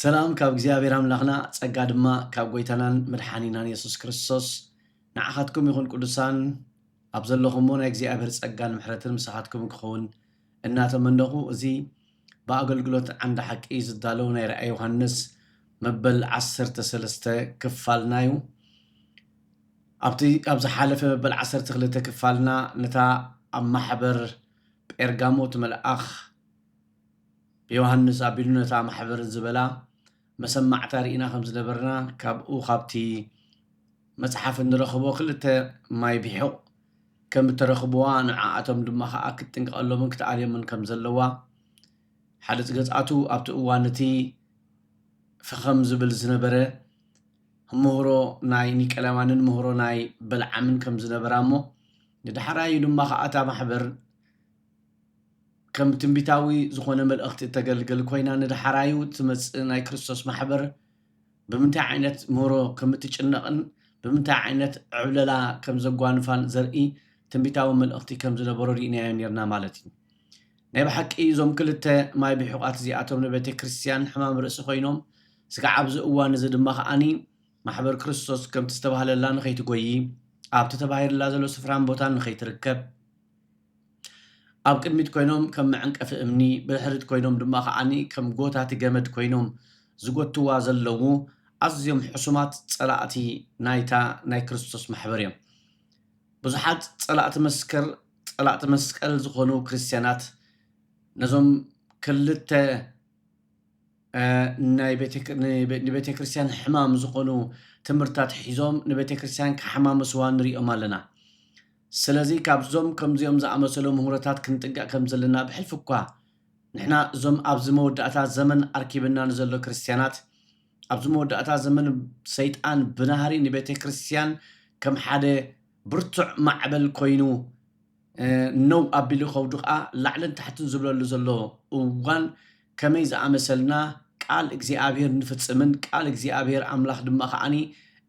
سلام كاب እግዚአብሔር አምላኽና ጸጋ ድማ ካብ ጎይታናን መድኃኒናን ኢየሱስ ክርስቶስ ንዓኻትኩም ይኹን ቅዱሳን ኣብ ዘለኹምዎ ናይ እግዚአብሔር ጸጋን ምሕረትን ምሳኻትኩም ክኸውን እናተመነኹ እዚ በአገልግሎት ዓንዲ ሓቂ ዝዳለው ናይ ራእይ ዮሐንስ መበል 13 ክፋልናዩ ኣብ ዝሓለፈ መበል 12 ክፋልና ነታ ኣብ ማሕበር ጴርጋሞት መልአኽ ዮሐንስ አቢሉነታ ማሕበር ዝበላ መሰማዕታ ሪኢና ከም ዝነበርና ካብኡ ካብቲ መጽሓፍ እንረኽቦ ክልተ ማይ ቢሑ ከም ተረኽብዋ ንዓኣቶም ድማ ከዓ ክትጥንቀቐሎምን ክትኣልዮምን ከም ዘለዋ ሓደ ገጻቱ ኣብቲ እዋንቲ ፍኸም ዝብል ዝነበረ ምህሮ ናይ ኒቀላማንን ምህሮ ናይ በልዓምን ከም ዝነበራ እሞ ንድሕራዩ ድማ ከዓ እታ ማሕበር كم تنبيتاوي زخونة ملأخت تقلقل كوينا ندحرايو تمص ناي كريستوس محبر بمنتع عينت مورو كم تجنقن بمنتع عينت عللا كم زقوان فان زرقي تنبيتاوي ملأختي كم زنبرو رينا يرنا مالتي نايب حق زوم كلتا ماي بحقات زياتهم نبيتي كريستيان حمام رأس خوينهم سكا عبز اوان زد مخاني محبر كريستوس كم تستبهل الله نخيت قوي عبت تباهر الله زلو سفران بوتان نخيت ركب ኣብ ቅድሚት ኮይኖም ከም መዕንቀፍ እምኒ ብድሕሪት ኮይኖም ድማ ከዓኒ ከም ጎታት ገመድ ኮይኖም ዝጎትዋ ዘለዉ ኣዝዮም ሕሱማት ጸላእቲ ናይ ክርስቶስ ማሕበር እዮም ብዙሓት ጸላእቲ መስቀል ዝኾኑ ክርስቲያናት ነዞም ክልተ ናይ ቤተ ክርስቲያን ሕማም ዝኾኑ ትምህርታት ሒዞም ንቤተ ክርስቲያን ክሓማመስዋ ንሪኦም ኣለና ስለዚ ካብዞም ከምዚኦም ዝኣመሰሉ ምሁረታት ክንጥንቀቕ ከም ዘለና ብሕልፍ እኳ ንሕና እዞም ኣብዚ መወዳእታ ዘመን ኣርኪብና ንዘሎ ክርስቲያናት ኣብዚ መወዳእታ ዘመን ሰይጣን ብናሃሪ ንቤተ ክርስቲያን ከም ሓደ ብርቱዕ ማዕበል ኮይኑ ነው ኣቢሉ ከውዱ ከዓ ላዕልን ታሕትን ዝብለሉ ዘሎ እዋን ከመይ ዝኣመሰልና ቃል እግዚኣብሔር ንፍጽምን ቃል እግዚኣብሔር ኣምላኽ ድማ ከዓኒ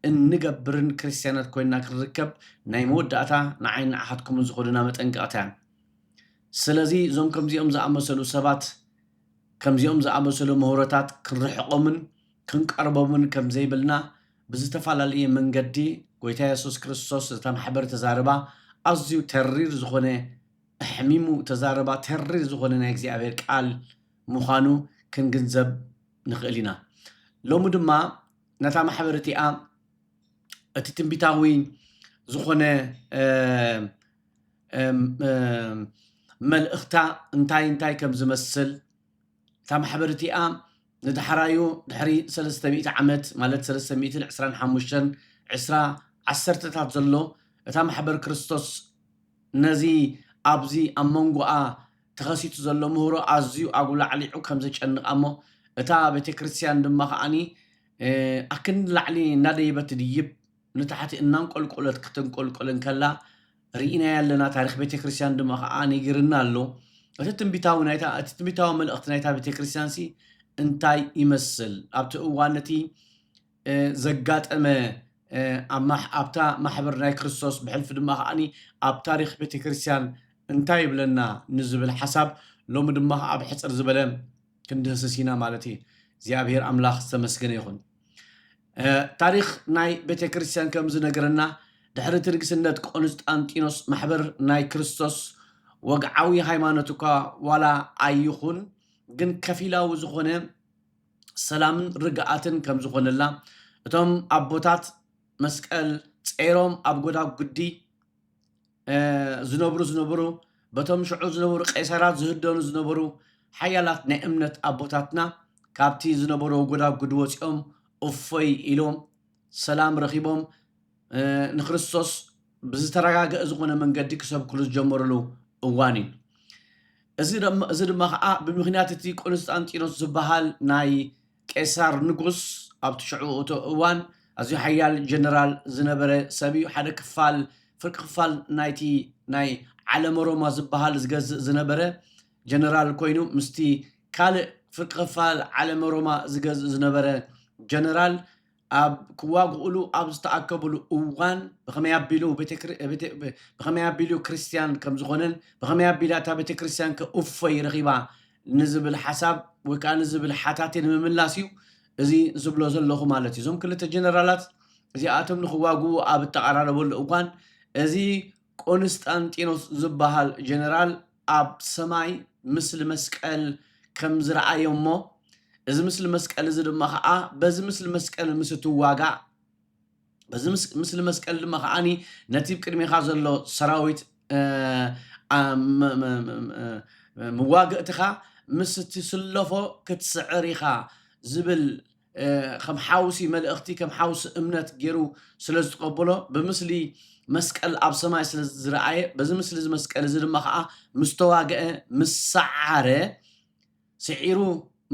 እንገብርን ክርስቲያናት ኮይና ክርከብ ናይ መወዳእታ ንዓይን ንዓኻትኩም ዝኸዱና መጠንቀቕታ ስለዚ ዞም ከምዚኦም ዝኣመሰሉ ሰባት ከምዚኦም ዝኣመሰሉ ምሁረታት ክንርሕቆምን ክንቀርቦምን ከም ዘይብልና ብዝተፈላለየ መንገዲ ጎይታ ኢየሱስ ክርስቶስ እታ ማሕበር ተዛረባ ኣዝዩ ተሪር ዝኾነ ሕሚሙ ተዛረባ ተሪር ዝኾነ ናይ እግዚአብሔር ቃል ምዃኑ ክንግንዘብ ንኽእል ኢና ሎሚ ድማ ነታ ማሕበር እቲኣ እቲ ትንቢታዊ ዝኾነ መልእኽታ እንታይ ከም ዝመስል እታ ማሕበር እቲኣ ንድሕራዩ ድሕሪ 300 ዓመት ማለት 325 10ታት ዘሎ እታ ማሕበር ክርስቶስ ነዚ ኣብዚ ኣብ መንጎኣ ተኸሲቱ ዘሎ ምህሮ ኣዝዩ ኣጉላዕሊዑ ከም ዘጨንቃ እሞ እታ ቤተ ክርስቲያን ድማ ከዓኒ ኣክን ላዕሊ እናደይበት ድይብ نتحت إنان قلقلت كتن قلقلن كلا رئينا يالنا تاريخ بيت كريستيان دم خاني جرنا له أتتم بيتاو من اقتنايتها بيت كريستيان سي انتاي يمثل أبتو وانتي زقات أما أبتا محبر ناي كريستوس بحلف دم خاني أب تاريخ بيت كريستيان انتاي بلنا نزب الحساب لو مدم أب حصر زبلم كندس سينا مالتي زيابير أملاخ سمسكن يخون تاريخ ناي بيت كريستيان كم زنقرنا دحر ترقسنت قسطنطينوس محبر ناي كريستوس وقعوي هايمانتوكا ولا ايخون جن كفيلاو زخونه سلام رقعاتن كم زخونلا اتم ابوتات مسقل صيروم ابغودا غدي زنبرو بتم شعو زنبرو قيصرات زهدونو زنبرو حيالات ناي امنت ابوتاتنا كابتي زنبرو غودا غدوصيوم أوفي إلهم سلام رخيبهم نخريستوس بزتراجع أزقنا من قديك سب كل جمر له أوانين أزيد ما بمخنيات تي قسطنطينوس زبحال ناي قيصر نقص أبتشعو أوان أزي حيال جنرال زنبرة سبي حدا كفال فرق كفال ناي علم روما زبحال زنبرة جنرال كوينو مستي كال فرق كفال علم روما زنبرة جنرال أب كواغولو أبستأكبلو أوان بخميا بيلو كريستيان كم زغنن بخميا بيلا تا بيت كريستيان كأوفي رغيبا نزب الحساب وكان نزب الحاتاتين من لاسيو እዚ ዝብሎ ዘለኹ ማለት እዩ እዞም ክልተ ጀነራላት እዚኣቶም ንኽዋግኡ ኣብ እተቐራረበሉ እዋን እዚ ቆንስጣንጢኖስ ዝበሃል ጀነራል ኣብ ሰማይ ምስሊ መስቀል ከም ዝረኣዮ እሞ እዚ ምስሊ መስቀል እዚ ድማ ከዓ በዚ ምስሊ መስቀል ምስ እትዋጋእ በዚ ምስሊ መስቀል ድማ ከዓኒ ነቲ ቅድሚኻ ዘሎ ሰራዊት መዋግእትኻ ምስ እትስለፎ ክትስዕር ኢኻ ዝብል ከም ሓውሲ መልእኽቲ ከም ሓውሲ እምነት ገይሩ ስለ ዝትቀበሎ ብምስሊ መስቀል ኣብ ሰማይ ስለ ዝረኣየ በዚ ምስሊ እዚ መስቀል እዚ ድማ ከዓ ምስ ተዋግአ ምስ ሰዓረ ስዒሩ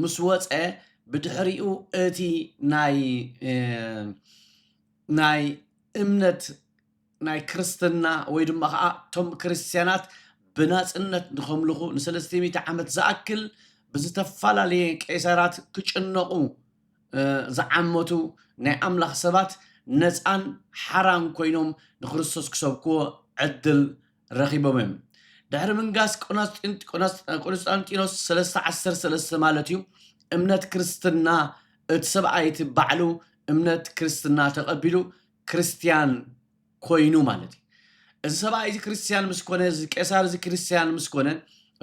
ምስ ወፀ ብድሕሪኡ እቲ ናይ እምነት ናይ ክርስትና ወይ ድማ ከዓ እቶም ክርስቲያናት ብናፅነት ንኸምልኹ ን300 ዓመት ዝኣክል ብዝተፈላለየ ቄሳራት ክጭነቑ ዝዓመቱ ናይ ኣምላኽ ሰባት ነፃን ሓራን ኮይኖም ንክርስቶስ ክሰብክዎ ዕድል ረኺቦም እዮም ድሕሪ ምንጋስ ቆንስጣንጢኖስ 313 ማለት እዩ እምነት ክርስትና እቲ ሰብኣይ እቲ ባዕሉ እምነት ክርስትና ተቐቢሉ ክርስቲያን ኮይኑ ማለት እዩ እዚ ሰብኣይ እዚ ክርስቲያን ምስ ኮነ እዚ ቄሳር እዚ ክርስቲያን ምስ ኮነ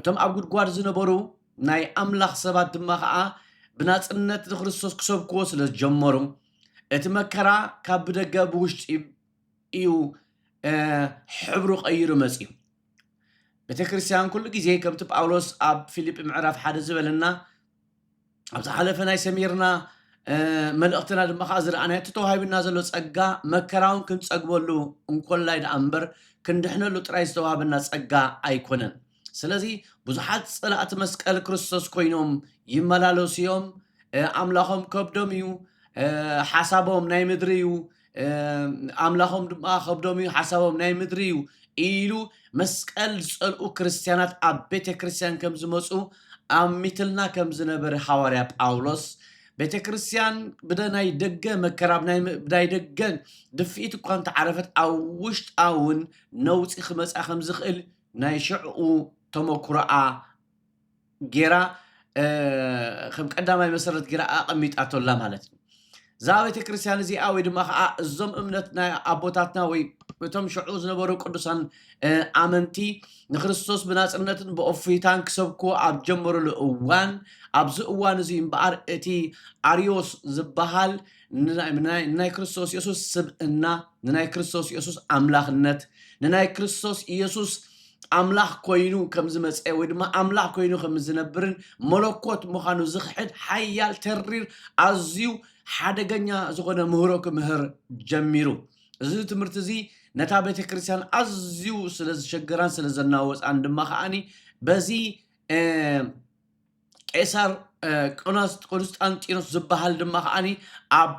እቶም ኣብ ጉድጓድ ዝነበሩ ናይ ኣምላኽ ሰባት ድማ ከዓ ብናፅነት ንክርስቶስ ክሰብክዎ ስለ ዝጀመሩ እቲ መከራ ካብ ብደገ ብውሽጢ እዩ ሕብሩ ቀይሩ መፅዩ ቤተክርስትያን ኩሉ ግዜ ከምቲ ጳውሎስ ኣብ ፊልጵ ምዕራፍ 1 ዝበለና ኣብ ዝሓለፈ ናይ ሰሚርና መልእኽትና ድማ ከዓ ዝረኣናዮ እቲ ተዋሂብና ዘሎ ፀጋ መከራውን ክንፀግበሉ እንኮላይ ደኣ እምበር ክንድሕነሉ ጥራይ ዝተዋሃበና ፀጋ ኣይኮነን ስለዚ ብዙሓት ፀላእቲ መስቀል ክርስቶስ ኮይኖም ይመላለሱ እዮም ኣምላኾም ከብዶም እዩ ሓሳቦም ናይ ምድሪ እዩ ኣምላኾም ድማ ከብዶም እዩ ሓሳቦም ናይ ምድሪ እዩ ኢሉ መስቀል ዝፀልኡ ክርስቲያናት ኣብ ቤተ ክርስቲያን ከም ዝመፁ ኣሚትልና ከም ዝነበረ ሓዋርያ ጳውሎስ ቤተ ክርስቲያን ብናይ ደገ መከራ ብናይ ደገ ድፍኢት እኳ እንተዓረፈት ኣብ ውሽጣ እውን ነውፂ ክመፃ ከም ዝኽእል ናይ ሽዕኡ ተመኩሮኣ ጌራ ከም ቀዳማይ መሰረት ጌራ ኣቐሚጣቶላ ማለት እዩ እዛ ቤተ ክርስቲያን እዚኣ ወይ ድማ ከዓ እዞም እምነት ናይ ኣቦታትና ወይ እቶም ሽዑ ዝነበሩ ቅዱሳን ኣመንቲ ንክርስቶስ ብናፅነትን ብኦፊታን ክሰብክዎ ኣብ ጀመሩሉ እዋን ኣብዚ እዋን እዚ እምበኣር እቲ ኣርዮስ ዝበሃል ንናይ ክርስቶስ ኢየሱስ ስብእና ንናይ ክርስቶስ ኢየሱስ ኣምላኽነት ንናይ ክርስቶስ ኢየሱስ ኣምላኽ ኮይኑ ከም ዝመፀ ወይ ድማ ኣምላኽ ኮይኑ ከም ዝነብርን መለኮት ምዃኑ ዝክሕድ ሓያል ተሪር ኣዝዩ ሓደገኛ ዝኾነ ምህሮ ክምህር ጀሚሩ እዚ ትምህርቲ እዚ ነታ ቤተ ክርስቲያን ኣዝዩ ስለ ዝሸገራን ስለ ዘናወፃን ድማ ከዓኒ በዚ ቄሳር ቆንስጣንጢኖስ ዝበሃል ድማ ከዓኒ ኣብ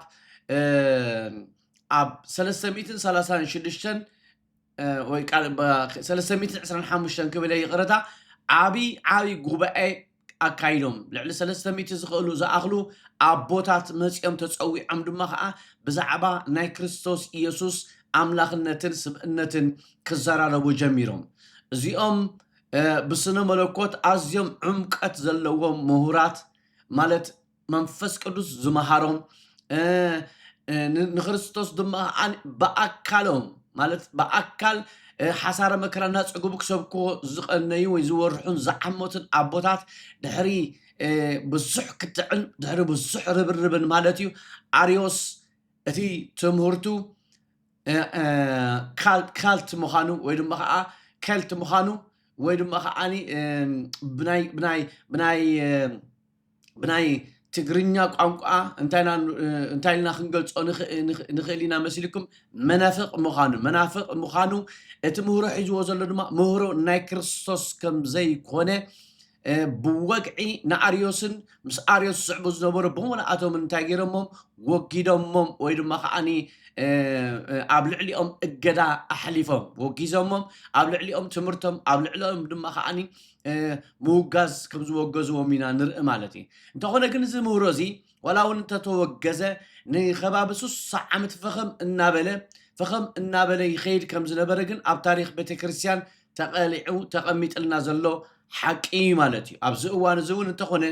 336 ወይ 325 ክብል ይቕረታ ዓብይ ጉባኤ ኣካይዶም ልዕሊ 300 ዝኽእሉ ዝኣኽሉ ኣቦታት መፂኦም ተፀዊዖም ድማ ከዓ ብዛዕባ ናይ ክርስቶስ ኢየሱስ ኣምላኽነትን ስብእነትን ክዘራረቡ ጀሚሮም እዚኦም ብስነ መለኮት ኣዝዮም ዕምቀት ዘለዎም ምሁራት ማለት መንፈስ ቅዱስ ዝመሃሮም ንክርስቶስ ድማ ብኣካሎም ማለት ብኣካል ሓሳረ መከራና ፀጉቡ ክሰብክዎ ዝቐነዩ ወይ ዝወርሑን ዝዓመቱን ኣቦታት ድሕሪ ብዙሕ ክትዕን ድሕሪ ብዙሕ ርብርብን ማለት እዩ ኣርዮስ እቲ ትምህርቱ ካልት ምዃኑ ወይ ድማ ከዓ ከልት ምዃኑ ወይ ድማ ከዓኒ ብናይ ትግርኛ ቋንቋ እንታይ ኢልና ክንገልፆ ንኽእል ኢና መሲልኩም መናፍቕ ምዃኑ እቲ ምህሮ ሒዝዎ ዘሎ ድማ ምህሮ ናይ ክርስቶስ ከም ዘይኮነ ብወግዒ ንኣርዮስን ምስ ኣርዮስ ዝስዕቡ ዝነበሩ ብሙሉኣቶም እንታይ ገይሮሞም ወጊዶሞም ወይ ድማ ከዓኒ ኣብ ልዕሊኦም እገዳ ኣሕሊፎም ወጊዞሞም ኣብ ልዕሊኦም ትምህርቶም ኣብ ልዕሊኦም ድማ ከዓኒ ምውጋዝ ከም ዝወገዝዎም ኢና ንርኢ ማለት እዩ እንተኾነ ግን እዚ ምህሮ እዚ ዋላ እውን እንተተወገዘ ንከባቢ 60 ዓመት ፈኸም እናበለ ይኸይድ ከም ዝነበረ ግን ኣብ ታሪክ ቤተክርስትያን ተቐሊዑ ተቐሚጥልና ዘሎ ሓቂ ማለት እዩ ኣብዚ እዋን እዚ እውን እንተኾነ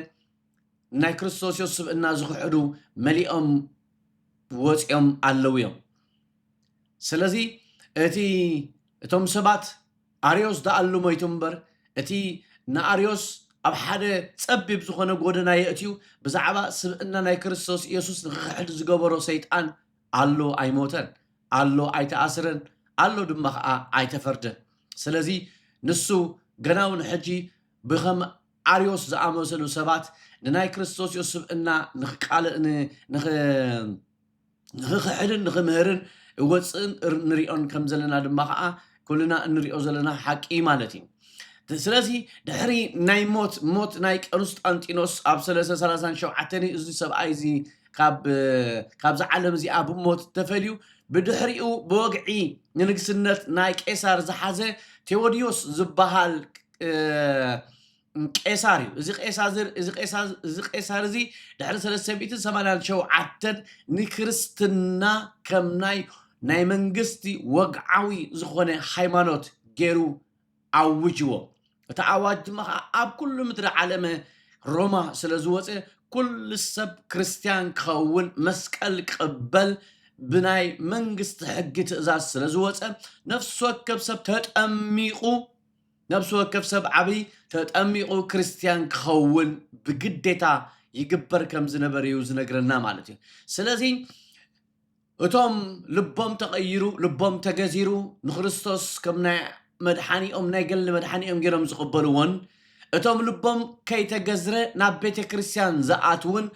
ናይ ክርስቶስ ስብእና ዝኽሕዱ መሊኦም ወፂኦም ኣለዉ እዮም ስለዚ እቶም ሰባት ኣርዮስ ደኣሉ ሞይቱ እምበር እቲ ንኣርዮስ ኣብ ሓደ ፀቢብ ዝኾነ ጎደና የእትዩ ብዛዕባ ስብእና ናይ ክርስቶስ ኢየሱስ ንክሕድ ዝገበሮ ሰይጣን ኣሎ ኣይሞተን ኣሎ ኣይተኣስረን ኣሎ ድማ ከዓ ኣይተፈርደን ስለዚ ንሱ ገና እውን ሕጂ ብኸም ኣርዮስ ዝኣመሰሉ ሰባት ንናይ ክርስቶስ ኢየሱስ ስብእና ንኽሕድን ንኽምህርን ወፅን ንሪኦን ከም ዘለና ድማ ከዓ ኩልና እንሪኦ ዘለና ሓቂ ማለት እዩ ስለዚ ድሕሪ ናይ ሞት ናይ ቆንስጣንጢኖስ ኣብ 337 እዚ ሰብኣይ እዚ ካብዚ ዓለም እዚኣ ብሞት ተፈልዩ ብድሕሪኡ ብወግዒ ንንግስነት ናይ ቄሳር ዝሓዘ ቴዎድዮስ ዝበሃል ቄሳር እዩ እዚ ቄሳር እዚ ድሕሪ 387 ንክርስትና ከም ናይ መንግስቲ ወግዓዊ ዝኾነ ሃይማኖት ገይሩ ኣውጅዎ እቲ ኣዋጅ ድማ ኣብ ኩሉ ምድሪ ዓለመ ሮማ ስለ ዝወፀ ኩሉ ሰብ ክርስቲያን ክኸውን መስቀል ቅበል ብናይ መንግስቲ ሕጊ ትእዛዝ ስለ ዝወፀ ነፍሲ ወከፍ ሰብ ተጠሚቑ ነፍሲ ወከፍ ሰብ ዓብይ ተጠሚቑ ክርስቲያን ክኸውን ብግዴታ ይግበር ከም ዝነበረ እዩ ዝነግረና ማለት እዩ ስለዚ እቶም ልቦም ተቐይሩ ልቦም ተገዚሩ ንክርስቶስ ከም ናይ መድሓኒኦም ናይ ገለ መድሓኒኦም ገይሮም ዝቕበልዎን እቶም ልቦም ከይተገዝረ ናብ ቤተ ክርስቲያን ዝኣትውን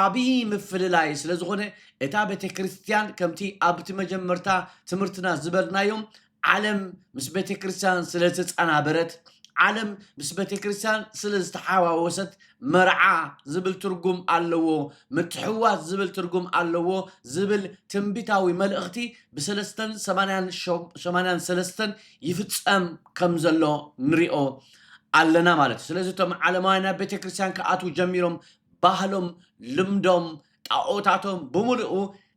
ዓብይ ምፍልላይ ስለ ዝኾነ እታ ቤተ ክርስቲያን ከምቲ ኣብቲ መጀመርታ ትምህርትና ዝበልናዮም ዓለም ምስ ቤተ ክርስቲያን ስለ ዝተፀናበረት ዓለም ምስ ቤተ ክርስቲያን ስለ ዝተሓዋወሰት መርዓ ዝብል ትርጉም ኣለዎ ምትሕዋት ዝብል ትርጉም ኣለዎ ዝብል ትንቢታዊ መልእኽቲ ብ383 ይፍፀም ከም ዘሎ ንሪኦ ኣለና ማለት ስለዚ እቶም ዓለማውያን ቤተ ክርስቲያን ክኣትው ጀሚሮም ባህሎም ልምዶም ጣዖታቶም ብምልኡ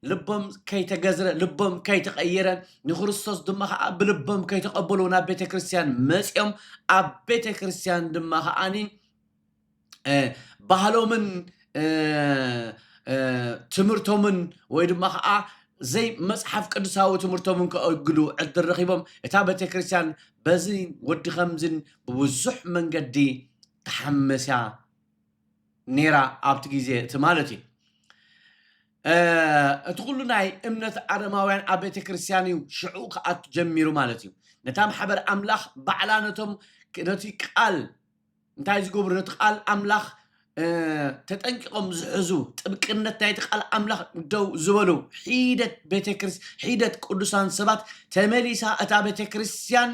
ልቦም ከይተገዝረ ልቦም ከይተቐየረ ንክርስቶስ ድማ ከዓ ብልቦም ከይተቐበሉ ናብ ቤተ ክርስቲያን መፅኦም ኣብ ቤተ ክርስቲያን ድማ ከዓኒ ባህሎምን ትምህርቶምን ወይ ድማ ከዓ ዘይ መፅሓፍ ቅዱሳዊ ትምህርቶምን ከእግሉ ዕድል ረኺቦም እታ ቤተ ክርስቲያን በዚ ወዲ ከምዝን ብብዙሕ መንገዲ ተሓመስያ ነይራ ኣብቲ ግዜ እቲ ማለት እዩ እቲ ኩሉ ናይ እምነት ዓለማውያን ኣብ ቤተ ክርስቲያን እዩ ሽዑ ክኣቱ ጀሚሩ ማለት እዩ ነታ ማሕበር ኣምላኽ ባዕላ ነቲ ቃል እንታይ ዝገብሩ ነቲ ቃል ኣምላኽ ተጠንቂቆም ዝሕዙ ጥብቅነት ናይቲ ቃል ኣምላኽ ደው ዝበሉ ሒደት ቅዱሳን ሰባት ተመሊሳ እታ ቤተ ክርስቲያን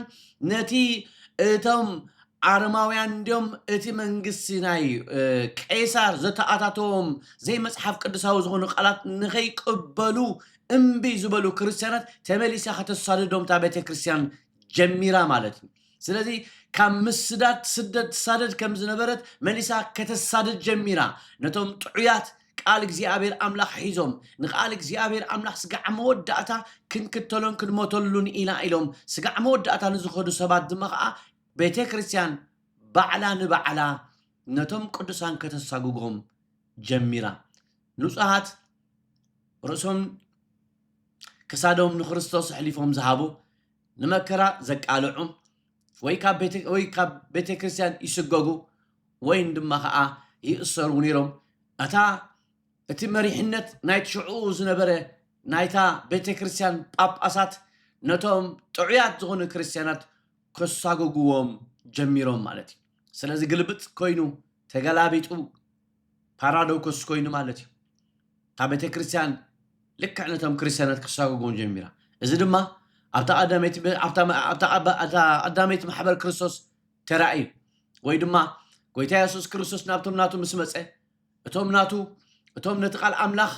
ነቲ እቶም ኣረማውያን እንዲኦም እቲ መንግስቲ ናይ ቄሳር ዘተኣታተዎም ዘይ መፅሓፍ ቅዱሳዊ ዝኾኑ ቃላት ንኸይቅበሉ እምቢ ዝበሉ ክርስቲያናት ተመሊሳ ከተሳደዶም እታ ቤተ ክርስቲያን ጀሚራ ማለት እዩ ስለዚ ካብ ምስዳድ ስደት ሳደድ ከም ዝነበረት መሊሳ ከተሳደድ ጀሚራ ነቶም ጥዑያት ቃል እግዚኣብሔር ኣምላኽ ሒዞም ንቃል እግዚኣብሔር ኣምላኽ ስጋዕ መወዳእታ ክንክተሎን ክንሞተሉን ኢና ኢሎም ስጋዕ መወዳእታ ንዝኸዱ ሰባት ድማ ከዓ ቤተ ክርስቲያን ባዕላ ንባዕላ ነቶም ቅዱሳን ከተሳጉጎም ጀሚራ ንጹሃት ርእሶም ክሳዶም ንክርስቶስ ሕሊፎም ዝሃቡ ንመከራ ዘቃልዑ ወይ ካብ ቤተ ክርስቲያን ይስገጉ ወይ ድማ ከዓ ይእሰሩ ነይሮም እቲ መሪሕነት ናይቲ ሽዑ ዝነበረ ናይታ ቤተ ክርስቲያን ጳጳሳት ነቶም ጥዑያት ዝኾኑ ክርስቲያናት ከሳገጉዎም ጀሚሮም ማለት እዩ ስለዚ ግልብጥ ኮይኑ ተገላቢጡ ፓራዶክስ ኮይኑ ማለት እዩ እታ ቤተ ክርስቲያን ልክዕ ነቶም ክርስቲያናት ከሳገጉዎም ጀሚራ እዚ ድማ ኣብታ ቀዳመይቲ ማሕበር ክርስቶስ ተራእዩ ወይ ድማ ጎይታ ኢየሱስ ክርስቶስ ናብቶም ናቱ ምስ መፀ እቶም ነቲ ቃል ኣምላኽ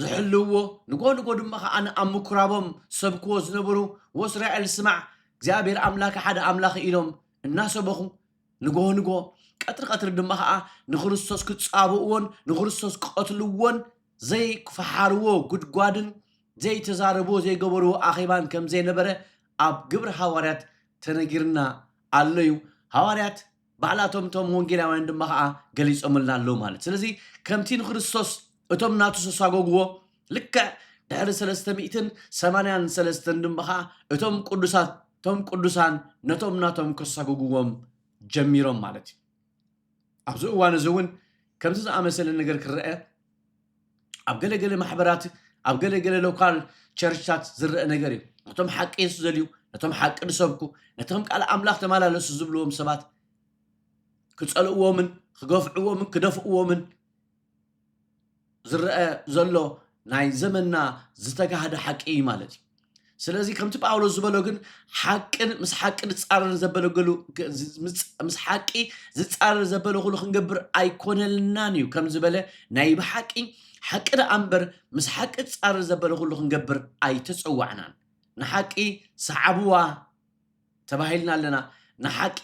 ዝሕልውዎ ንጎ ድማ ከዓ ኣብ ምኩራቦም ሰብክዎ ዝነበሩ ወእስራኤል ስማዕ እግዚኣብሔር ኣምላኽ ሓደ ኣምላኽ ኢሎም እናሰበኹ ንጎ ቀጥሪ ድማ ከዓ ንክርስቶስ ክፃብእዎን ንክርስቶስ ክቀትልዎን ዘይክፈሓርዎ ጉድጓድን ዘይተዛረብዎ ዘይገበርዎ ኣኼባን ከም ዘይነበረ ኣብ ግብሪ ሃዋርያት ተነጊርና ኣለዩ ሃዋርያት ባዕላቶም ቶም ወንጌላውያን ድማ ከዓ ገሊጾምልና ኣለዉ ማለት ስለዚ ከምቲ ንክርስቶስ እቶም ናቱ ተሳጎግዎ ልክዕ ድሕሪ 383 ድማ ከዓ እቶም ቅዱሳን ነቶም ናቶም ከሳጎግዎም ጀሚሮም ማለት እዩ ኣብዚ እዋን እዚ እውን ከምዚ ዝኣመሰለ ነገር ክርአ ኣብ ገለገለ ማሕበራት ኣብ ገለገለ ሎካል ቸርችታት ዝርአ ነገር እዩ ነቶም ሓቂ የሱስ ዘልዩ ነቶም ሓቂ ዝሰብኩ ነቶም ቃል ኣምላኽ ተመላለሱ ዝብልዎም ሰባት ክጸልእዎምን ክገፍዕዎምን ክደፍእዎምን ዝርአ ዘሎ ናይ ዘመንና ዝተጋህደ ሓቂ ማለት እዩ ስለዚ ከምቲ ጳውሎስ ዝበሎ ግን ሓቅን ምስ ሓቂ ዝጻረር ዘበለገሉ ምስ ሓቂ ዝጻረር ዘበለኩሉ ክንገብር ኣይኮነልናን እዩ ከም ዝበለ ናይ ብሓቂ ሓቂ ደኣ እምበር ምስ ሓቂ ዝጻረር ዘበለኩሉ ክንገብር ኣይተጸዋዕናን ንሓቂ ሰዓብዋ ተባሂልና ኣለና ንሓቂ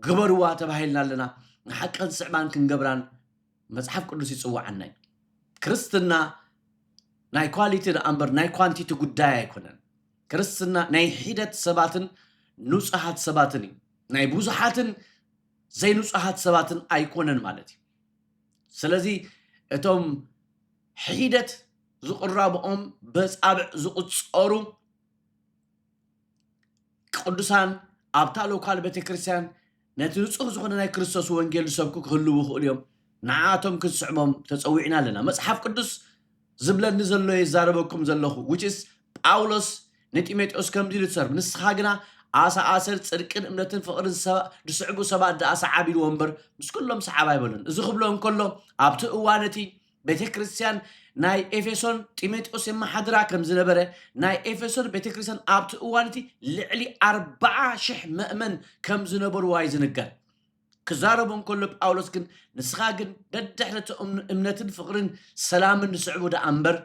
ግበርዋ ተባሂልና ኣለና ንሓቂ ክንስዕባን ክንገብራን መጽሓፍ ቅዱስ ይጽዋዓና ክርስትና ናይ ኳሊቲ ደኣ እምበር ናይ ኳንቲቲ ጉዳይ ኣይኮነን ክርስትና ናይ ሒደት ሰባትን ንጹሓት ሰባትን እዩ ናይ ብዙሓትን ዘይንጹሓት ሰባትን ኣይኮነን ማለት እዩ ስለዚ እቶም ሒደት ዝቕረብኦም በጻብዕ ዝቁጸሩ ቅዱሳን ኣብታ ሎካል ቤተክርስትያን ነቲ ንጹህ ዝኾነ ናይ ክርስቶስ ወንጌል ዝሰብኩ ክህልው ይኽእሉ እዮም ንዓቶም ክስዕሞም ተጸዊዕና ኣለና መጽሓፍ ቅዱስ ዝብለኒ ዘሎ የዛረበኩም ዘለኹ which is ጳውሎስ ንጢሞቴዎስ ከምዚ ኢሉ ትሰርብ ንስኻ ግና ኣሰር ጽድቅን እምነትን ፍቕርን ዝስዕቡ ሰባት ደኣ ሰዓብ ኢልዎ እምበር ምስ ኩሎም ሰዓብ ኣይበሉን እዚ ክብሎ እንከሎ ኣብቲ እዋን እቲ ቤተክርስትያን ናይ ኤፌሶን ጢሞቴዎስ የመሓድራ ከም ዝነበረ ናይ ኤፌሶን ቤተክርስትያን ኣብቲ እዋን እቲ ልዕሊ 40,000 ምእመን ከም ዝነበሩ ዝንገር ክዛረቡ እንከሎ ጳውሎስ ግን ንስኻ ግን ደድሕሪ እምነትን ፍቕርን ሰላምን ዝስዕቡ ደኣ እምበር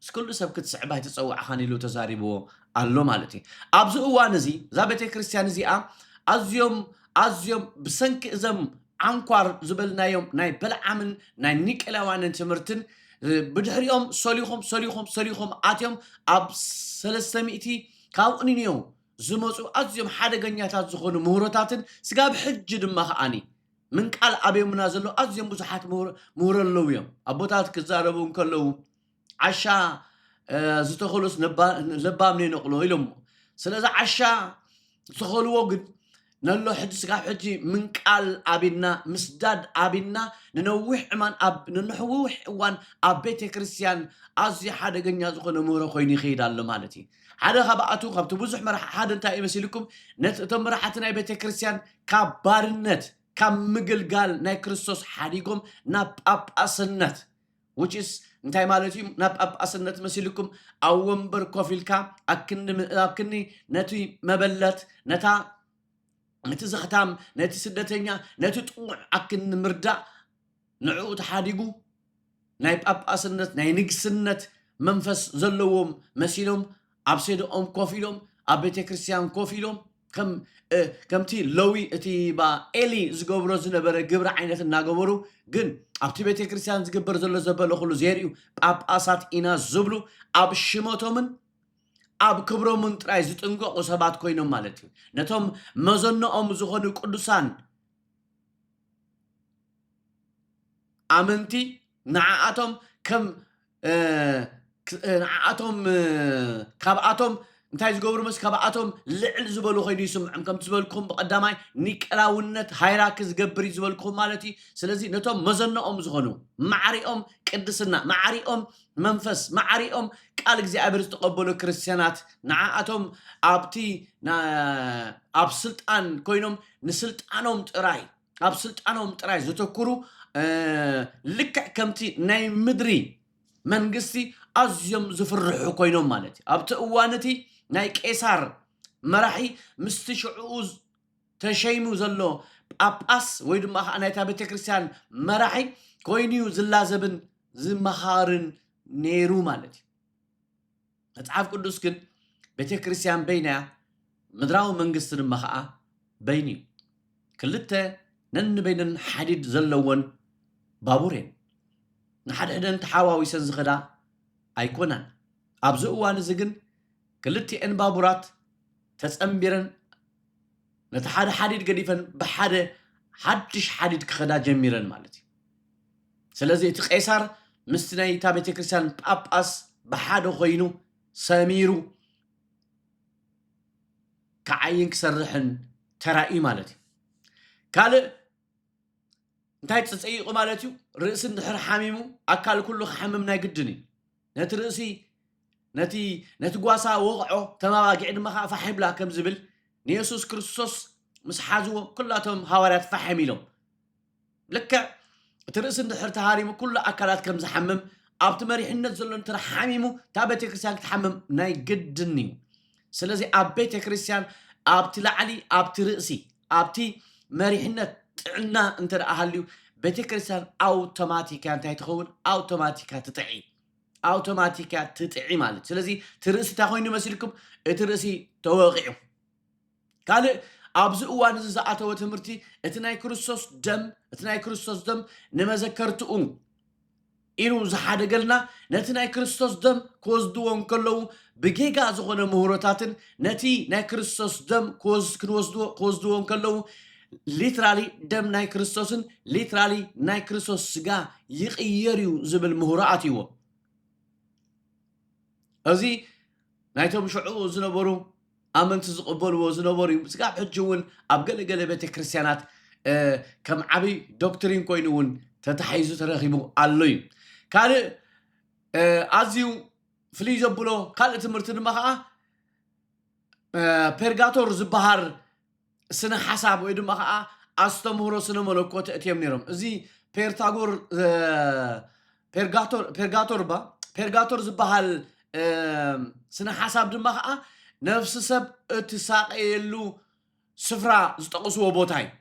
ስኩሉ ሰብ ክትስዕባ ኣይተጸዋዕኻን ኢሉ ተዛሪብዎ ኣሎ ማለት እዩ ኣብዚ እዋን እዚ እዛ ቤተክርስትያን እዚኣ ኣዝዮም ብሰንኪ እዞም ዓንኳር ዝበልናዮም ናይ በልዓምን ናይ ኒቀላውያንን ትምህርትን ብድሕሪኦም ሰሊኾም ኣትዮም ኣብ 300 ካብኡ ንንዮ ዝመፁ ኣዝዮም ሓደገኛታት ዝኾኑ ምሁሮታትን ስጋብ ሕጂ ድማ ከዓኒ ምን ቃል ኣበዮምና ዘሎ ኣዝዮም ብዙሓት ምሁሮ ኣለዉ እዮም ኣቦታት ክዛረቡ እንከለዉ ዓሻ ዝተኸሉስ ለባም ነይነቕሎ ኢሎም ስለዚ ዓሻ ዝተኸልዎ ግን ነሎ ሕጂ ስጋብ ሕጂ ምን ቃል ኣቢና ምስዳድ ኣቢና ንነዊሕ እዋን ኣብ ቤተ ክርስቲያን ኣዝዩ ሓደገኛ ዝኾነ ምሁሮ ኮይኑ ይኸይድ ኣሎ ማለት እዩ ሓደ ካብኣቱ ካብቲ ብዙሕ መራሒ ሓደ እንታይ ይመስልኩም እቶም መራሕቲ ናይ ቤተ ክርስቲያን ካብ ባርነት ካብ ምግልጋል ናይ ክርስቶስ ሓዲጎም ናብ ጳጳስነት which is እንታይ ማለት እዩ ናብ ጳጳስነት መስልኩም ኣብ ወንበር ኮፍ ኢልካ ኣክኒ ነቲ መበለት ነቲ ዝኽታም ነቲ ስደተኛ ነቲ ጥዑዕ ኣክኒ ምርዳእ ንዕኡ ተሓዲጉ ናይ ጳጳስነት ናይ ንግስነት መንፈስ ዘለዎም መሲሎም ኣብ ሰዶኦም ኮፍ ኢሎም ኣብ ቤተ ክርስቲያን ኮፍ ኢሎም ከምቲ ለዊ እቲ ኤሊ ዝገብሮ ዝነበረ ግብሪ ዓይነት እናገበሩ ግን ኣብቲ ቤተ ክርስቲያን ዝግበር ዘሎ ዘበለ ኩሉ ዘርእዩ ጳጳሳት ኢና ዝብሉ ኣብ ሽመቶምን ኣብ ክብሮምን ጥራይ ዝጥንቀቑ ሰባት ኮይኖም ማለት እዩ ነቶም መዘኖኦም ዝኾኑ ቅዱሳን ኣመንቲ ንዓኣቶም ካብኣቶም እንታይ ዝገብሩ መስ ካብኣቶም ልዕል ዝበሉ ኮይኑ ይስምዖም ከም ዝበልኩም ብቀዳማይ ኒቀላውነት ሃይራርኪ ዝገብር ዝበልኩም ማለት እዩ ስለዚ ነቶም መዘኖኦም ዝኾኑ ማዕሪኦም ቅድስና ማዕሪኦም መንፈስ ማዕሪኦም ቃል እግዚኣብሔር ዝተቀበሉ ክርስቲያናት ንዓኣቶም ኣብ ስልጣን ኮይኖም ንስልጣኖም ጥራይ ዘተኩሩ ልክዕ ከምቲ ናይ ምድሪ መንግስቲ ኣዝዮም ዝፍርሑ ኮይኖም ማለት እዩ ኣብቲ እዋን እቲ ናይ ቄሳር መራሒ ምስቲ ሽዑኡ ተሸይሙ ዘሎ ጳጳስ ወይ ድማ ናይታ ቤተ ክርስቲያን መራሒ ኮይኑ ዝላዘብን ዝመኻርን ነይሩ ማለት እዩ መጽሓፍ ቅዱስ ግን ቤተ ክርስቲያን በይና ምድራዊ መንግስቲ ድማ ከዓ በይኒ እዩ ክልተ ነንበይነን ሓዲድ ዘለዎን ባቡሬን ንሓድሕደን ተሓዋዊሰን ዝኸዳ ኣይኮናን ኣብዚ እዋን እዚ ግን ክልቲአን ባቡራት ተጸምቢረን نتحاد حديد قديفن بحادة حدش حديد كخدا جميرا مالتي سلازي تقيسار مستناي تابتي كريستيان باباس بحادة خوينو ساميرو كعين كسرحن ترائي مالتي كالي انتهي تسعيقو مالتيو رئيس النحر حاميمو أكال كله حممنا قدني نت رئيسي نتي قواسا وقعو تماما قعد مخا فحم لا كم زبل نيسوس كريستوس مسحازو كلاتهم هوارات فحمي لهم لك ترئيس النحر تهاريمو كل أكالات كم زحمم أبت مريحنا زلون ترى حاميمو تابتي كريستيان تحمم ناي قدني سلازي أبيتي كريستيان أبتي لعلي أبتي رئيسي أبتي مريحنا تعنا انت أهليو بيت كريستيان أوتوماتيكا انت تخون أوتوماتيكا تتعي مالت سلازي ترئيسي تاخوين مسيركم ترئيسي توقعو قال أبز أوان زعاتو تمرتي اتناي كريستوس دم نمذكرتو إنو زحاد قلنا نتناي كريستوس دم كوزدوون كلو بجيجا زغنا مهورتاتن ناي كريستوس دم كوزدوون كلو ليترالي دم ناي كريستوسن ليترالي ناي كريستوس سجا يغيريو زبل مهوراتيو أزي نايتهم شعو زنبرو أمنت زقبلو زنبرو سجا بحجون أبقل قل بيت كريستيانات كم عبي دكتورين كوينون تتحيزو ترخيبو اللوي كان أزيو فليجو بلو قال تمرتن مخا بيرغاتور زبهار سنة حساب ويدو مخا أستمهرو سنة ملوكوت اتيام نيرم زي بيرغاتور زبهال سنة حساب دم مخا نفس سب اتساق يلو سفرا زتقصو وبوتاي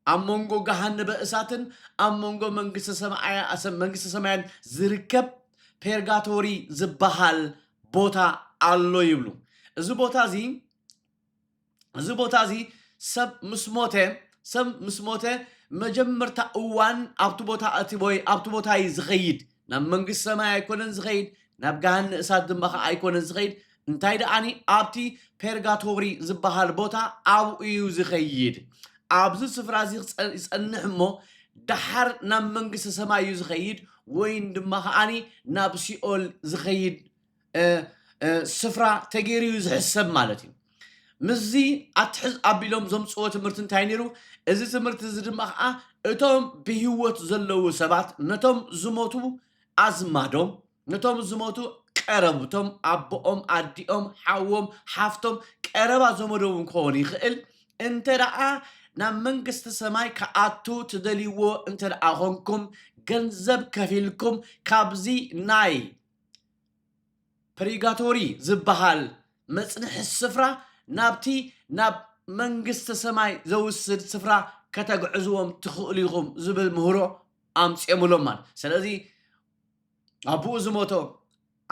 أمونغو جهنم بأساتن أمونغو منجس سماعين زركب بيرغاتوري زبهال بوتا الله يبلو زبوتا زي سب مسموته مجمرتا أوان أبتو بوتا يزغيد نام منجس سماع يكونن زغيد ناب جهنم أسات دمخا يكونن زغيد انتاي داني أبتي بيرغاتوري زبهال بوتا أو يزغيد أبز سفرازي يسأنحمو دحر نام منجس سماع يزغيد وين دمخاني نابسي أول زغيد سفرا تجيري يزحسب مالتي مزي أتحز أبيلهم زم صوت مرتين تاينيرو إذا سمرت زد مخا أتوم بهوت زلوا سبات نتوم زموتو أزمادهم نتوم زموتو قربتهم أبوهم أديهم حوهم حفتهم قربا زمودهم كوني خيل انت رأى نام منجست سماي كأتو تدليو انت رأى هونكم ገንዘብ ከፊልኩም ካብዚ ናይ ፕሪጋቶሪ ዝበሃል መጽንሕ ስፍራ ናብቲ ናብ መንግስተ ሰማይ ዘውስድ ስፍራ ከተግዕዝዎም ትኽእሉ ኢኹም ዝብል ምህሮ ኣምጽእምሎም ማለት ስለዚ ኣቡኡ ዝሞቶ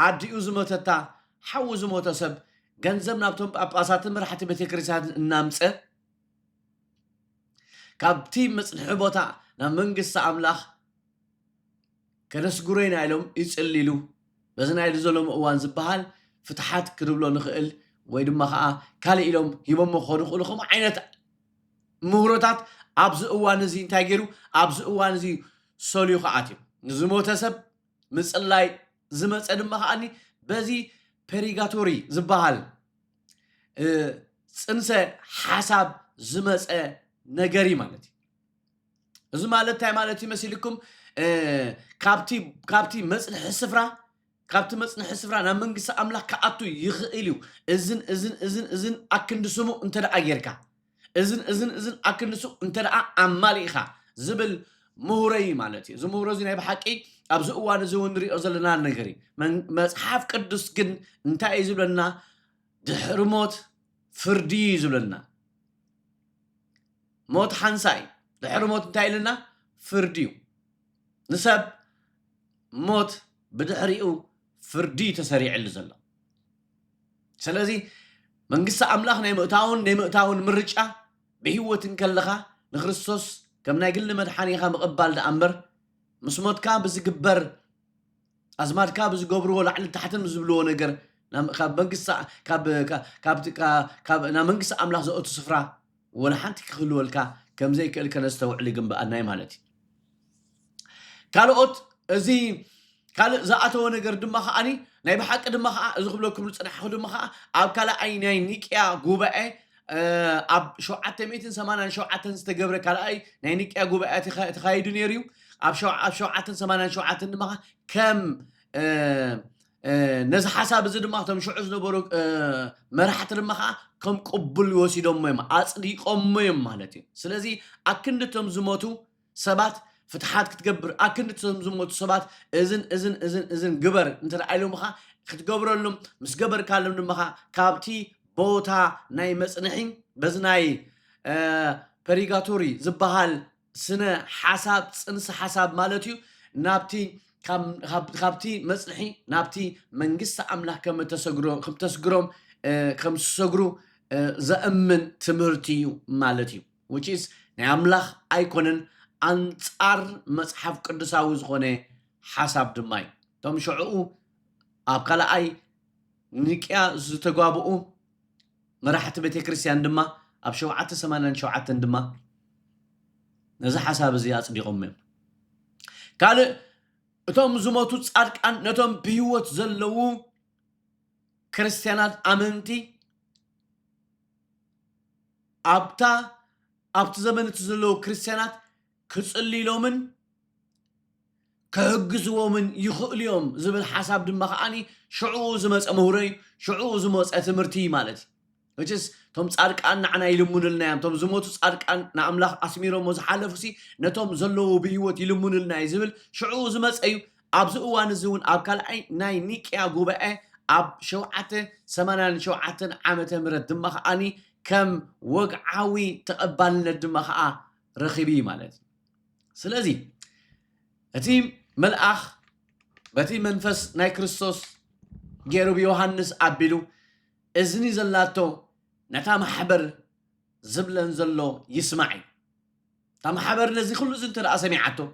ኣዲኡ ዝሞተታ ሓው ዝሞተ ሰብ ገንዘብ ናብቶም ጳጳሳትን መራሕቲ ቤተክርስቲያን እናምጸ ካብቲ መጽንሕ ቦታ ናብ መንግስተ ኣምላኽ كنسجورين عليهم يسأللوا بزنا يلزلهم أوان زبهال فتحات كربلو نخيل ويدم خاء كالي إلهم يبم خورق لهم عينة مهرتات أبز أوان زين تاجرو أبز أوان زي سوليو خاتم زموت سب مسألة زمت أدم خاني بزي بريغاتوري زبهال سنسة حساب زمت نجاري مالتي زمالة تعمالتي مسيلكم كابتي مصنح السفرة نا منجس أملاك كأتو يخيلو إذن أكندسمو انت رأى يركا إذن أكندسو انت رأى أماليخا زبل مهوري مالتي زو مهوري زينا بحكي أبزو وانا زون ري أزلنا نغري من مصحف قدس جن انت يزبلنا دحر موت فردي يزبلنا موت حنساي دحر موت انت لنا فرديو نسب موت بدحريو فردي تسريع اللزلا سلازي منقصة أملاخ نيمؤتاون مرجع بهوة كلخا نخرسوس كم نايقل مدحانيخا مقبال دا أمبر مسموت كاب بزقبر أزمات كاب بزقبرو لعل تحت المزبلو نقر كاب منقصة كاب منقصة أملاخ زوتو سفرا ولا حنت كخلولك كم زي كل كنستوعل جنب أناي مالتي كالوت زي كال زعتوا نجر دم خاني نايب حق دم خا زغب لكم لصنا حق دم خا أب كلا عيني نيكيا جوبة أب شو عتميتن سمانا شو عتن استجبر كلا أي نيكيا جوبة تخايدون يريو أب شو عتن سمانا شو عتن دم خا كم نز حساب زد ما تم شو عزنا برو مرحت دم خا كم قبل يوسيدهم ميم أصدق ميم مالتي سلزي أكندتم زموتو سبات فتحات كتجبر أكنت زموت صبات إذن جبر أنت رأيلهم خا كتجبر لهم مس جبر كلام مخا كابتي بوتا ناي مسنحين بزناي بريغاتوري زبهال سنة حساب سنس حساب مالتيو نابتي كابتي مسنحي نابتي منجس أملاك كم تسجرهم كم تسجرو زأمن تمرتيو مالتيو which is نعملخ أيقونن أنصار مصحف قدساوي زخونه حساب دماي توم شعو أبقى أي نيكيا زتجابو مرحت بيت كريستيان دما أبشوعات سمانا شوعات دما نزح حساب زياد ديقوم قال توم زموتو تصارك أن نتوم بيوت زلو كريستيانات أمنتي أبت زمن تزلو كريستيانات كتصلي لومن كهجزوا من يخل يوم زبل حساب دم خاني شعو زمس أموري شعو زمس أتمرتي مالتي which is توم تصارك أن عنا يلمون لنا توم زموت تصارك أن نعمل أسميرهم وزحلفسي نتوم زلوا بيوت يلمون لنا زبل شعو زمس أيو أبزقوا وانزون أبكال أي ناي نيك يا جوبة أب شوعته سمانا شوعته عامة مرد دم خاني كم وقعوي تقبل الدم خا رخيبي مالتي سلازي أتيم ملأخ بتي منفس ناي كريستوس جيرو بيوحنس أبيلو إذني زلاتو نتا محبر زبلن زلو يسمعي تا محبر نزي كله زنتر أسمعته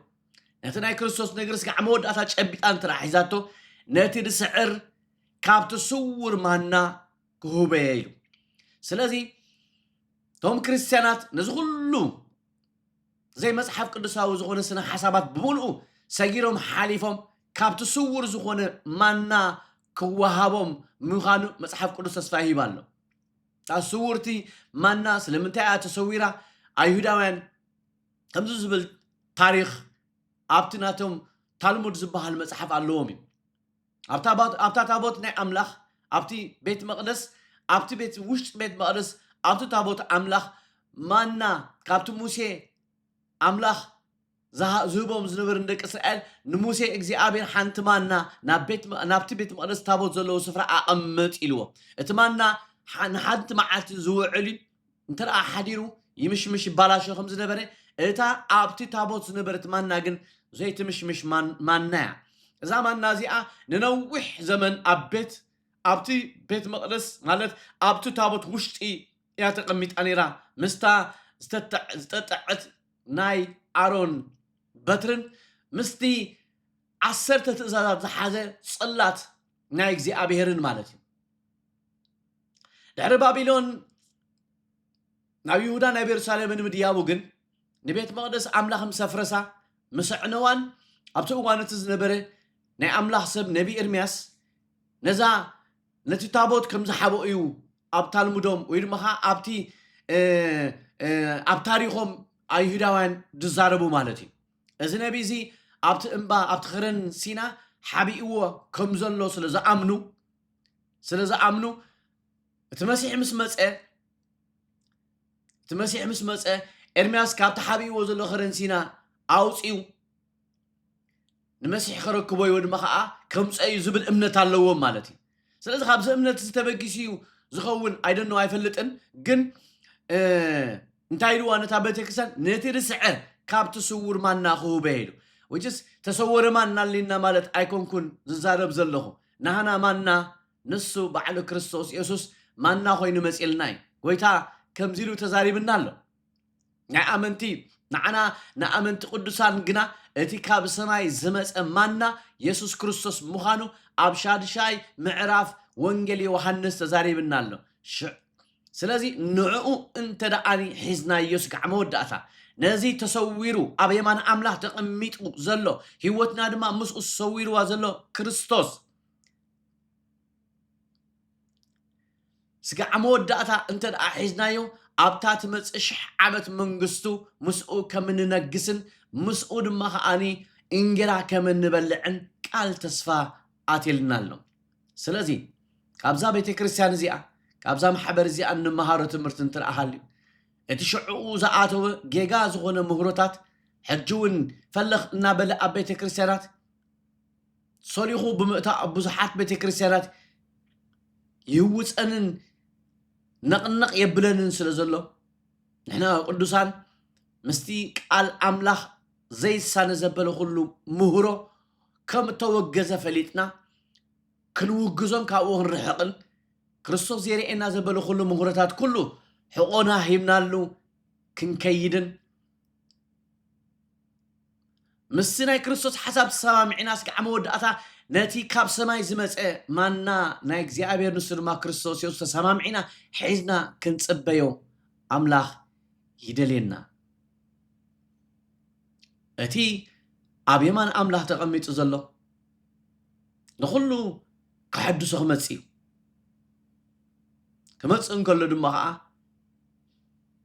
نتا ناي كريستوس نجرس كعمود أتاج أبيت أنت راحيزاتو نتي السعر كابت صور مانا كهوبيلو سلازي توم كريستيانات نزغلو زي مصحف قدساوي زغونه سنه حسابات بملؤ سيرهم حالفهم كابت صور زغونه مانا كوهابهم مخانو مصحف قدس تسفاهي بالو تصورتي مانا سلمنتها تصويره ايهوداوያን كم زبل تاريخ ابتناتهم تالمود زبحال مصحف اللوم ابتا تابوت ناي املاح ابتي بيت مقدس ابتي بيت وش بيت مقدس ابتي تابوت املاح مانا كابت موسى أملاخ زهبهم زنبر ندك إسرائيل نموسى إجزاء حنتمانا نابتي بيت مقدس تابوت زلوا سفرة أمت إلوه اتمانا حنت معت زوعلي انتر أحديرو يمش بلاشو خمس نبرة إتا أبتي تابوت زنبر اتمانا جن زي مش مانا زمان نازئة ننوح زمن أبتي بيت مقدس مالت أبتي تابوت وشتي يا تقميت أنيرا مستا استتعت ناي أرون بترن مستي عسرت تزادات زحازة صلات ناي زي أبيهرن مالتي دعر بابلون نبي يهودا نبي يرسالم من مديابو جن نبيت مقدس أملاهم سفرسا مسعنوان أبتو وانتز نبره ناي أملاح سب نبي إرمياس نزا نتي تابوت كم زحابو إيو أبتال مدوم ويرمخا أبتي أبتاريخهم أيهوداوያን دزاربو مالتي إذا نبي زي أبت إمبا أبت خرن سينا حبيئو كم زلوا سلزا أمنو تمسيح مسمسة إرمياس كابت حبيئو زلوا خرن سينا أوصيو نمسيح خركبوي ودمخا كم أي زبل إمنة اللوم مالتي سلزا خابز إمنة تتبقيسيو زخون I don't know أيفلتن جن انتايرو أنا تابتكسن نتير سعر كابت تصور مانا خو بيلو which is تصور مانا لنا مالت أيكون كن زارب زلهم نهنا مانا نسو بعلو كريستوس يسوس مانا خوي نمسئلناي ويتا كم زيلو تزاري بنالو نعمنتي قدسان جنا اتي كاب سماي زمس مانا يسوس كريستوس مخانو أبشاد شاي معراف وانجلي يوحنس تزاري بنالو ስለዚ ንዕኡ እንተ ደኣኒ ሒዝናዮ ስጋዕ መወዳእታ ነዚ ተሰዊሩ ኣብ የማን ኣምላኽ ተቐሚጡ ዘሎ ህይወትና ድማ ምስኡ ሰዊርዋ ዘሎ ክርስቶስ ስጋዕ መወዳእታ እንተ ደኣ ሒዝናዮ ኣብታ ትመጽእ 1000 ዓመት መንግስቱ ምስኡ ከም እንነግስን ምስኡ ድማ ከዓኒ እንጀራ ከም እንበልዕን ቃል ተስፋ ኣትየልና ኣሎ ስለዚ ካብዛ ቤተክርስትያን እዚኣ ካብዛ ማሕበር እዚኣ እንመሃሮ ትምህርቲ እንትረኣሃልዩ እቲ ሽዑኡ ዝኣተወ ጌጋ ዝኾነ ምህሮታት ሕጂ እውን ፈለኽ እናበለ ኣብ ቤተክርስትያናት ሰሪኹ ብምእታእ ኣብ ብዙሓት ቤተክርስትያናት ይውፀንን ነቕነቕ የብለንን ስለ ዘሎ ንሕና ቅዱሳን ምስቲ ቃል ኣምላኽ ዘይሳነ ዘበለ ኩሉ ምህሮ ከም ተወገዘ ፈሊጥና ክንውግዞን ካብኡ ክንርሕቕን ክርስቶስ የርእየና ዘበለ ኩሉ ምህሮታት ኩሉ ሕቆና ሂብናሉ ክንከይድን ምስ ናይ ክርስቶስ ሓሳብ ተሰማሚዕና ስጋዕ መወዳእታ ነቲ ካብ ሰማይ ዝመፀ ማና ናይ እግዚኣብሔር ንሱ ድማ ክርስቶስ ኢየሱስ ተሰማሚዕና ሒዝና ክንፅበዮ ኣምላኽ ይደልየና እቲ ኣብ የማን ኣምላኽ ተቐሚጡ ዘሎ ንኩሉ ክሕድሶ ክመጽእ እዩ ክመጽእ እንከሎ ድማ ከዓ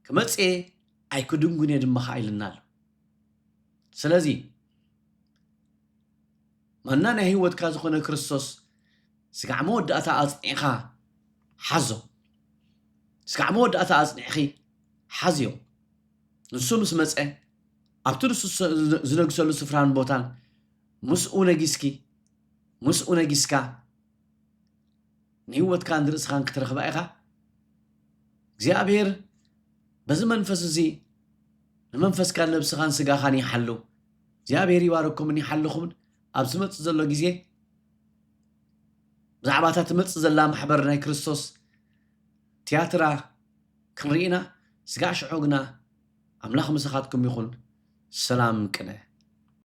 ክመጽእ ኣይክድንጉን ድማ ከዓ ኢልና ኣሎ ስለዚ ማና ናይ ህይወትካ ዝኾነ ክርስቶስ ስጋዕ መወዳእታ ኣጽኒዕኻ ሓዞ ስጋዕ መወዳእታ ኣጽኒዕኺ ሓዝዮ ንሱ ምስ መፀ ኣብቲ ንሱ ዝነግሰሉ ስፍራን ቦታን ምስኡ ነጊስኪ ምስኡ ነጊስካ ንህይወትካ ንርእስኻን ክትረኽባ ኢኻ እግዚኣብሔር በዚ መንፈስ እዚ ንመንፈስካን ነብስኻን ስጋኻን ይሓሉ እግዚኣብሔር ይባረኩምን ይሓልኹምን ኣብ ዝመጽእ ዘሎ ግዜ ብዛዕባታ ትመጽእ ዘላ ማሕበር ናይ ክርስቶስ ቲያትራ ክንርኢና ስጋዕ ሽዑ ግና ኣምላኽ ምሳኻትኩም ይኹን ሰላም ቅነ